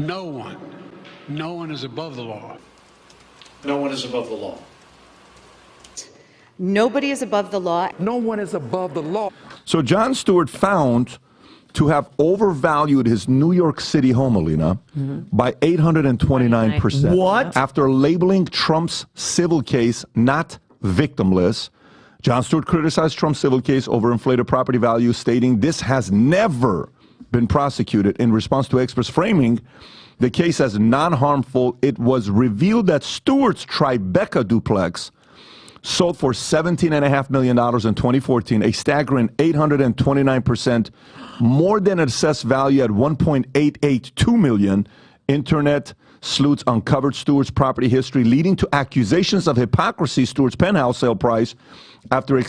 No one is above the law. No one is above the law. Nobody is above the law. No one is above the law. So Jon Stewart found to have overvalued his New York City home, Alina, by 829%. What? After labeling Trump's civil case not victimless, Jon Stewart criticized Trump's civil case over inflated property values, stating this has never been prosecuted. In response to experts framing the case as non-harmful, it was revealed that Stewart's Tribeca duplex sold for $17.5 million in 2014, a staggering 829% more than assessed value at $1.882 million. Internet sleuths uncovered Stewart's property history, leading to accusations of hypocrisy. Stewart's penthouse sale price after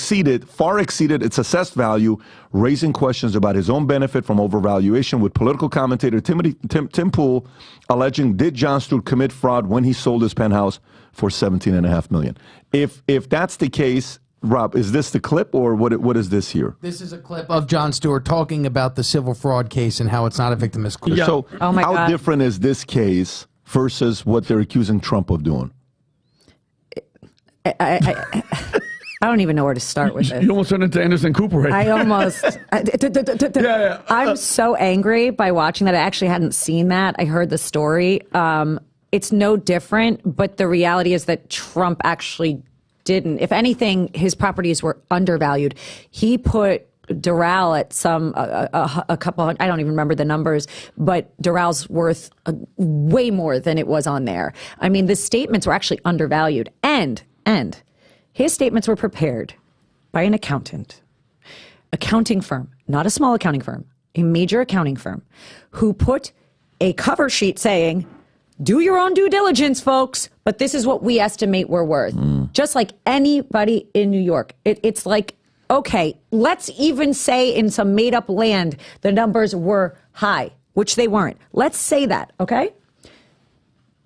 far exceeded its assessed value, raising questions about his own benefit from overvaluation, with political commentator Tim Pool alleging, did Jon Stewart commit fraud when he sold his penthouse for $17.5 million? If that's the case, Rob, is this the clip or what is this here? This is a clip of Jon Stewart talking about the civil fraud case and how it's not a victimless case. Yeah. So Oh my how God. different is this case versus what they're accusing Trump of doing? I don't even know where to start with it. You almost turned into Anderson Cooper, right? I almost. Yeah. I'm so angry by watching that. I actually hadn't seen that. I heard the story. It's no different, but the reality is that Trump actually didn't. If anything, his properties were undervalued. He put Doral at a couple, I don't even remember the numbers, but Doral's worth way more than it was on there. I mean, the statements were actually undervalued, and his statements were prepared by an accounting firm, not a small accounting firm, a major accounting firm, who put a cover sheet saying, do your own due diligence, folks, but this is what we estimate we're worth. Just like anybody in New York. It's like, okay, let's even say in some made-up land the numbers were high, which they weren't. Let's say that, okay?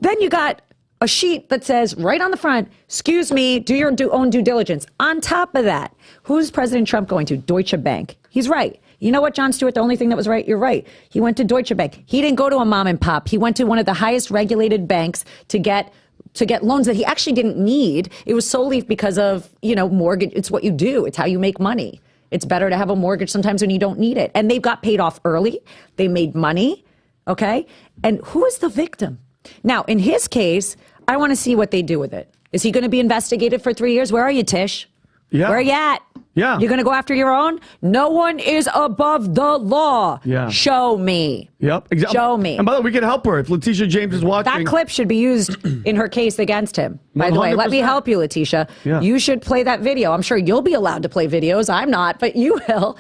Then you got a sheet that says right on the front, excuse me, do your own due diligence. On top of that, who's President Trump going to? Deutsche Bank. He's right. You know what, Jon Stewart, the only thing that was right, you're right. He went to Deutsche Bank. He didn't go to a mom and pop. He went to one of the highest regulated banks to get loans that he actually didn't need. It was solely because of, mortgage. It's what you do. It's how you make money. It's better to have a mortgage sometimes when you don't need it. And they got paid off early. They made money. Okay. And who is the victim? Now, in his case, I want to see what they do with it. Is he going to be investigated for 3 years? Where are you, Tish? Yeah. Where are you at? Yeah. You're going to go after your own? No one is above the law. Yeah. Show me. Yep. Exactly. Show me. And by the way, we can help her if Letitia James is watching. That clip should be used in her case against him. By the way, let me 100%. help you, Letitia. Yeah. You should play that video. I'm sure you'll be allowed to play videos. I'm not, but you will.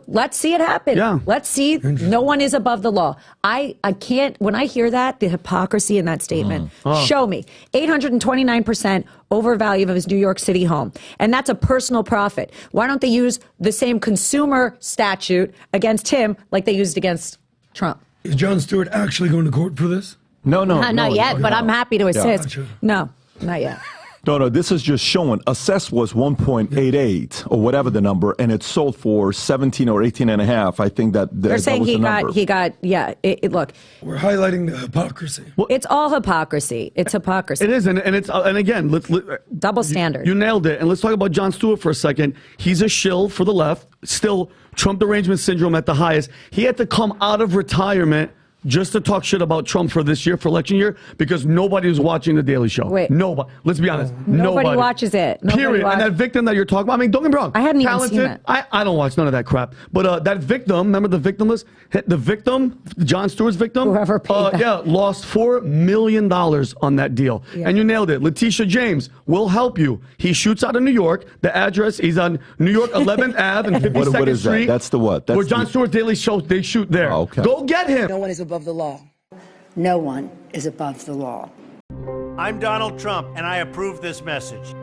Let's see it happen. Yeah. Let's see. No one is above the law. I can't, when I hear that, the hypocrisy in that statement, show me. 829% overvalue of his New York City home. And that's a personal profit. Why don't they use the same consumer statute against him like they used against Trump? Is Jon Stewart actually going to court for this? No. Not yet, but I'm happy to assist. Gotcha. No, not yet. No, this is just showing assessed was 1.88 or whatever the number, and it sold for 17 or 18 and a half. I think that They're saying was the number. Look, We're highlighting the hypocrisy. it's all hypocrisy. It's hypocrisy. It is, and again, Double standard. You nailed it. And let's talk about Jon Stewart for a second. He's a shill for the left. Still, Trump derangement syndrome at the highest. He had to come out of retirement just to talk shit about Trump for this year, for election year, because nobody was watching The Daily Show. Wait. Nobody. Let's be honest. Nobody watches it. Nobody Period. And that victim that you're talking about, I mean, don't get me wrong. I hadn't even talented, seen that. I don't watch none of that crap. But that victim, remember the victim list? The victim, Jon Stewart's victim? Whoever paid that. Yeah, lost $4 million on that deal. Yeah. And you nailed it. Letitia James will help you. He shoots out of New York. The address, he's on New York 11th Ave and 52nd What is that? Street. That's the what? That's where Jon Stewart's Daily Show, they shoot there. Oh, okay. Go get him. No one is above the law. No one is above the law. I'm Donald Trump, and I approve this message.